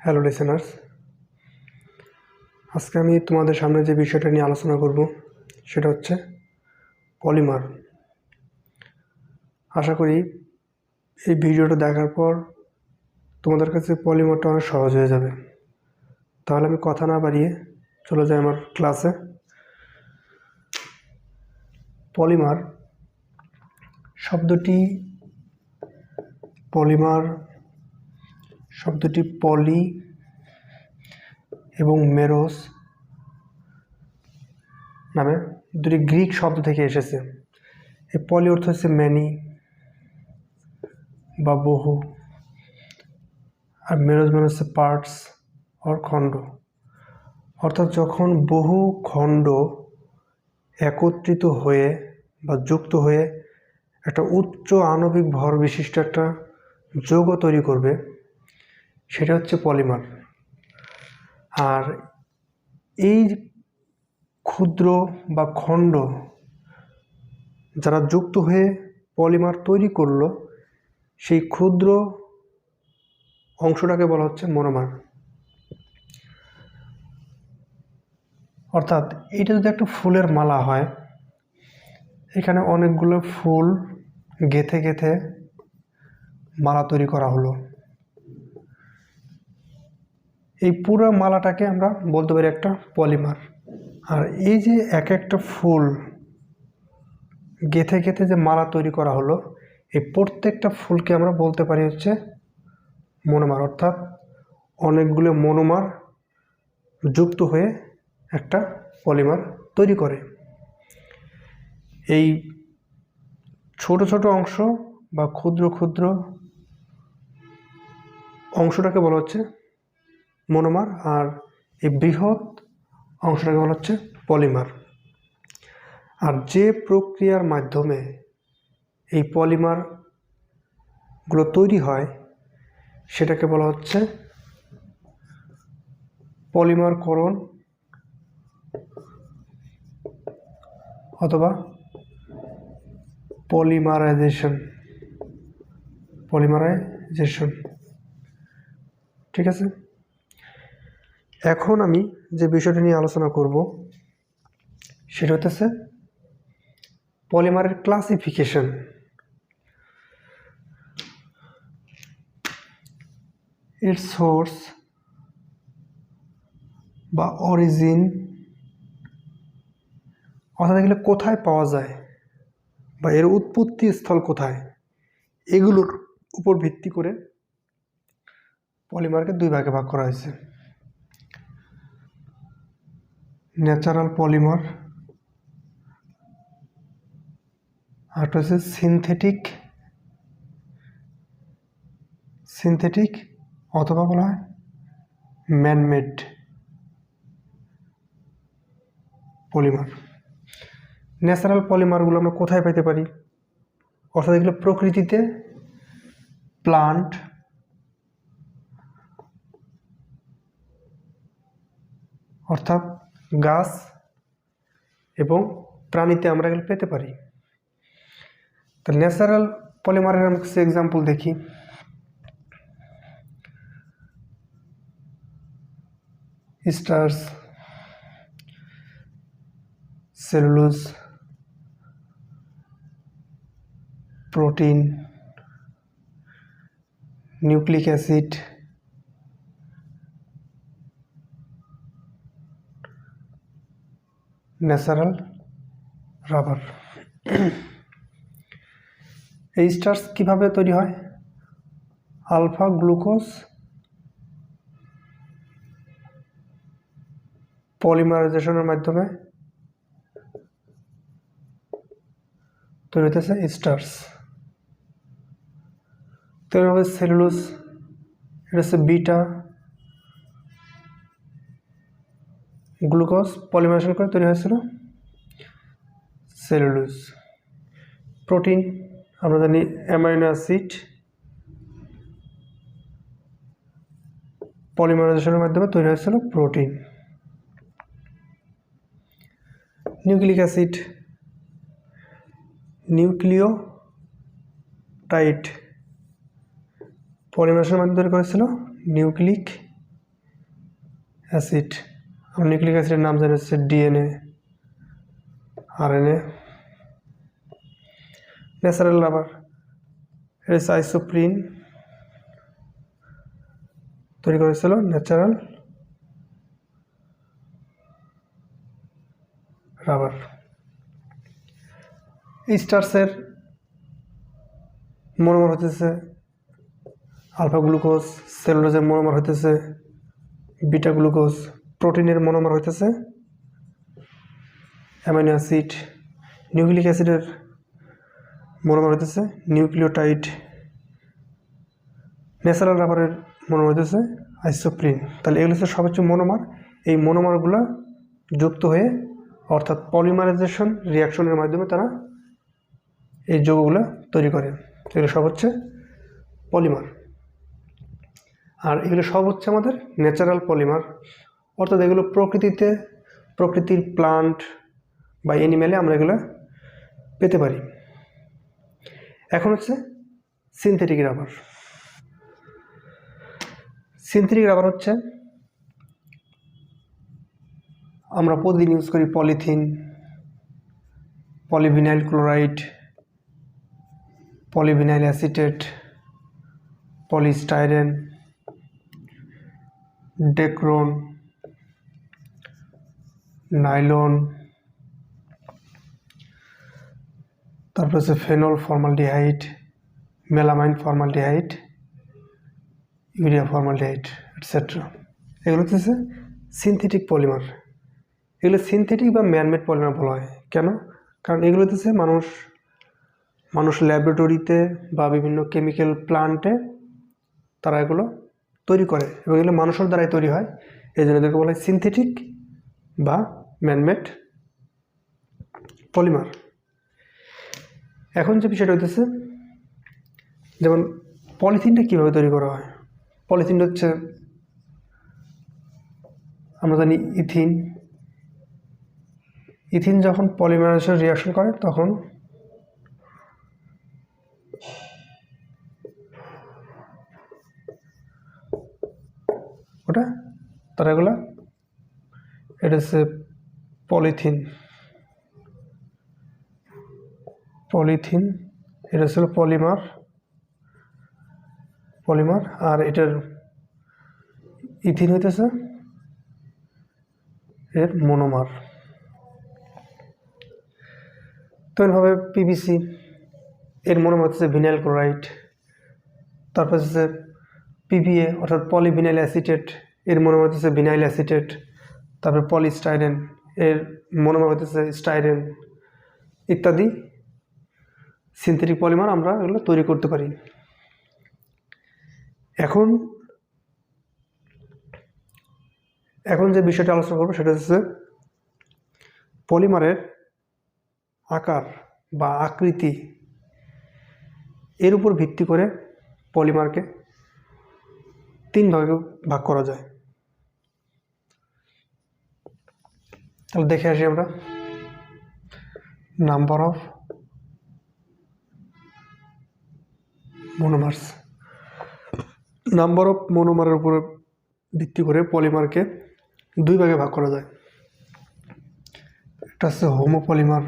Hello listeners, আজকে আমি তোমাদের সামনে যে বিষয়টা নিয়ে আলোচনা করব সেটা হচ্ছে পলিমার। আশা করি এই ভিডিওটা দেখার পর তোমাদের কাছে পলিমারটা অনেক সহজ হয়ে যাবে। তাহলে আমি কথা না বাড়িয়ে চলে যাই আমার ক্লাসে। পলিমার শব্দটি পলি এবং মেরোস নামে দুটি গ্রিক শব্দ থেকে এসেছে। এই পলি অর্থ হচ্ছে ম্যানি বা বহু, আর মেরোস মানে হচ্ছে পার্টস অর খণ্ড। অর্থাৎ যখন বহু খণ্ড একত্রিত হয়ে বা যুক্ত হয়ে একটা উচ্চ আণবিক ভর বিশিষ্ট একটা যৌগ তৈরি করবে, সেটা হচ্ছে পলিমার। আর এই ক্ষুদ্র বা খণ্ড যারা যুক্ত হয়ে পলিমার তৈরি করলো, সেই ক্ষুদ্র অংশটাকে বলা হচ্ছে মনোমার। অর্থাৎ এটা যদি একটা ফুলের মালা হয়, এখানে অনেকগুলো ফুল গেঁথে গেঁথে মালা তৈরি করা হলো। এই পুরো মালাটাকে আমরা বলতে পারি একটা পলিমার। আর এই যে এক একটা ফুল গেঁথে গেঁথে যে মালা তৈরি করা হলো, এই প্রত্যেকটা ফুলকে আমরা বলতে পারি হচ্ছে মনোমার। অর্থাৎ অনেকগুলো মনোমার যুক্ত হয়ে একটা পলিমার তৈরি করে। এই ছোট ছোট অংশ বা ক্ষুদ্র ক্ষুদ্র অংশটাকে বলা হচ্ছে মনোমার, আর এই বৃহৎ অংশটাকে বলা হচ্ছে পলিমার। আর যে প্রক্রিয়ার মাধ্যমে এই পলিমারগুলো তৈরি হয় সেটাকে বলা হচ্ছে পলিমারকরণ অথবা পলিমারাইজেশন। ঠিক আছে, এখন আমি যে বিষয়টা নিয়ে আলোচনা করব সেটা হচ্ছে পলিমারের ক্লাসিফিকেশন। এর সোর্স বা অরিজিন, অর্থাৎ এগুলো কোথায় পাওয়া যায় বা এর উৎপত্তি স্থল কোথায়, এগুলোর উপর ভিত্তি করে পলিমারকে দুই ভাগে ভাগ করা হয়েছে। ন্যাচারাল পলিমার আর হচ্ছে সিনথেটিক অথবা বলা হয় ম্যানমেড পলিমার। ন্যাচারাল পলিমারগুলো আমরা কোথায় পেতে পারি? অর্থাৎ এগুলো প্রকৃতিতে প্লান্ট অর্থাৎ গাছ এবং প্রাণীতে আমরা এগুলো পেতে পারি। তো ন্যাচারাল পলিমারের আমরা কিছু এক্সাম্পল দেখি। Starch, cellulose, protein, nucleic acid, natural rubber. এই স্টার্চ কীভাবে তৈরি হয়? আলফা গ্লুকোজ পলিমারাইজেশনের মাধ্যমে তৈরি হতেছে স্টার্চ। তৈরি হবে সেলুলোজ, এটা হচ্ছে বিটা গ্লুকোজ পলিমারাইজেশন করে তৈরি হয়েছিল সেলুলোজ। প্রোটিন আমরা জানি অ্যামাইনো অ্যাসিড পলিমারাইজেশনের মাধ্যমে তৈরি হয়েছিল প্রোটিন। নিউক্লিক অ্যাসিড নিউক্লিওটাইড পলিমারাইজেশনের মাধ্যমে তৈরি করেছিল নিউক্লিক অ্যাসিড। আমরা নিউক্লিক অ্যাসিডের নাম জানি হচ্ছে ডিএনএ, আরএনএ। ন্যাচারাল রাবার, এটা হচ্ছে আইসোপ্রিন, তৈরি করেছিল ন্যাচারাল রাবার। স্টার্সের মনোমার হতেছে আলফা গ্লুকোজ, সেলুলোজের মনোমার হইতেছে বিটা গ্লুকোজ, প্রোটিনের মনোমার হইতেছে অ্যামাইনো অ্যাসিড, নিউক্লিক অ্যাসিডের মনোমার হইতেছে নিউক্লিওটাইড, ন্যাচারাল রাবারের মনোমার হইতেছে আইসোপ্রিন। তাহলে এগুলো হচ্ছে সব হচ্ছে মনোমার। এই মনোমারগুলো যুক্ত হয়ে অর্থাৎ পলিমারাইজেশন রিয়াকশনের মাধ্যমে তারা এই যৌগগুলো তৈরি করে। এগুলো সব হচ্ছে পলিমার। আর এগুলো সব হচ্ছে আমাদের ন্যাচারাল পলিমার, অর্থাৎ এগুলো প্রকৃতির প্লান্ট বা অ্যানিমেলে আমরা এগুলো পেতে পারি। এখন হচ্ছে সিনথেটিক রাবার। সিনথেটিক রাবার হচ্ছে আমরা প্রতিদিন ইউজ করি polythene, polyvinyl chloride, polyvinyl acetate, polystyrene, Dacron, nylon, তারপর হচ্ছে phenol formaldehyde, melamine formaldehyde, urea formaldehyde etcetera. এগুলো হচ্ছে সিনথেটিক পলিমার। এগুলো সিনথেটিক বা ম্যানমেড পলিমার বলা হয়। কেন? কারণ এগুলো হচ্ছে মানুষ ল্যাবরেটরিতে বা বিভিন্ন কেমিক্যাল প্লান্টে তারা এগুলো তৈরি করে এবং এগুলো মানুষের দ্বারাই তৈরি হয়। এই জন্য এদেরকে বলা হয় সিনথেটিক বা ম্যানমেড পলিমার। এখন যে বিষয়টা হইতেছে, যেমন পলিথিনটা কীভাবে তৈরি করা হয়। পলিথিনটা হচ্ছে আমরা জানি ইথিন যখন পলিমারাইজেশন রিয়াকশন করে তখন ওটা তারা এগুলা এটা হচ্ছে পলিথিন, এটা হচ্ছে পলিমার। আর এটার ইথিন হইতেছে এর মনোমার। তো এভাবে পিভিসি এর মনোমার হচ্ছে ভিনাইল ক্লোরাইড। তারপর হচ্ছে পিভিএ অর্থাৎ পলিভিনাইল অ্যাসিটেট, এর মনোমার হচ্ছে ভিনাইল অ্যাসিটেট। তারপর পলিস্টাইরেন, এর মনোমার হচ্ছে স্টাইরেন ইত্যাদি সিনথেটিক পলিমার আমরা এগুলো তৈরি করতে পারি। এখন যে বিষয়টা আলোচনা করবো সেটা হচ্ছে পলিমারের আকার বা আকৃতি, এর উপর ভিত্তি করে পলিমারকে 3 ভাগে ভাগ করা যায়। তাহলে দেখে আসি আমরা। Number of monomers. Number of মনোমারের উপরে ভিত্তি করে পলিমারকে 2 ভাগে ভাগ করা যায়। একটা হচ্ছে হোমোপলিমার,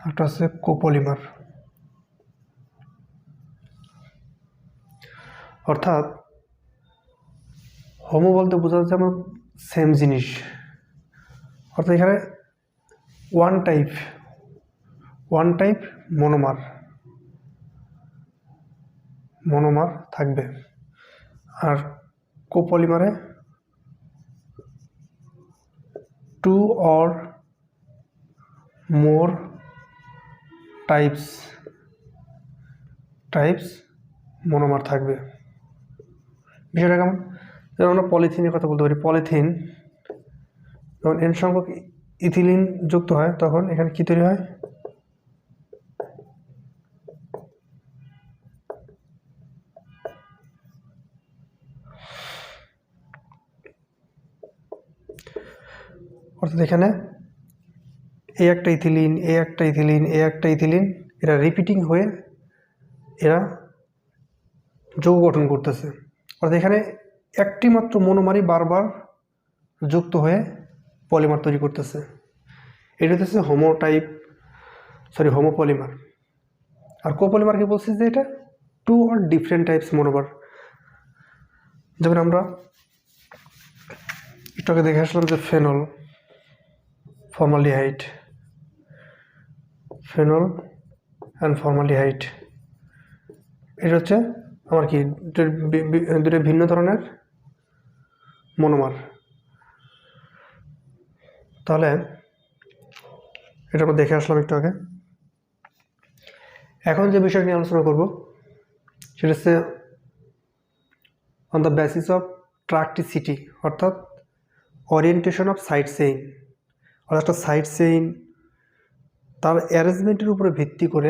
একটা হচ্ছে কোপলিমার। অর্থাৎ হোমো বলতে বোঝা যাচ্ছে আমার সেম জিনিস, অর্থাৎ এখানে ওয়ান টাইপ মনোমার থাকবে। আর কোপলিমারে 2 or more টাইপস মনোমার থাকবে। বিষয়টা কেমন? যেমন আমরা পলিথিনের কথা বলতে পারি। পলিথিন যখন n সংখ্যক ইথিলিন যুক্ত হয় তখন এখানে কি তৈরি হয়? অর্থাৎ এখানে এই একটা ইথিলিন, এরা রিপিটিং হয়ে এরা যৌগ গঠন করতেছে। অর্থাৎ এখানে একটি মাত্র মনোমারই বারবার যুক্ত হয়ে পলিমার তৈরি করতেছে। এটা হচ্ছে হোমোপলিমার। আর কোপলিমারকে বলছি যে এটা two or different types monomer. যেমন আমরা একটু আগে দেখে আসলাম যে ফেনল অ্যান্ড ফর্মালডিহাইড, এটা হচ্ছে আমার কি দুটো ভিন্ন ধরনের মনোমার। তাহলে এটা আমরা দেখে আসলাম একটু আগে। এখন যে বিষয়টা নিয়ে আলোচনা করব সেটা হচ্ছে অন দ্য বেসিস অফ ট্রাকটিসিটি, অর্থাৎ ওরিয়েন্টেশন অফ সাইড চেইন। অর্থাৎ একটা সাইড চেইন তার অ্যারেঞ্জমেন্টের উপরে ভিত্তি করে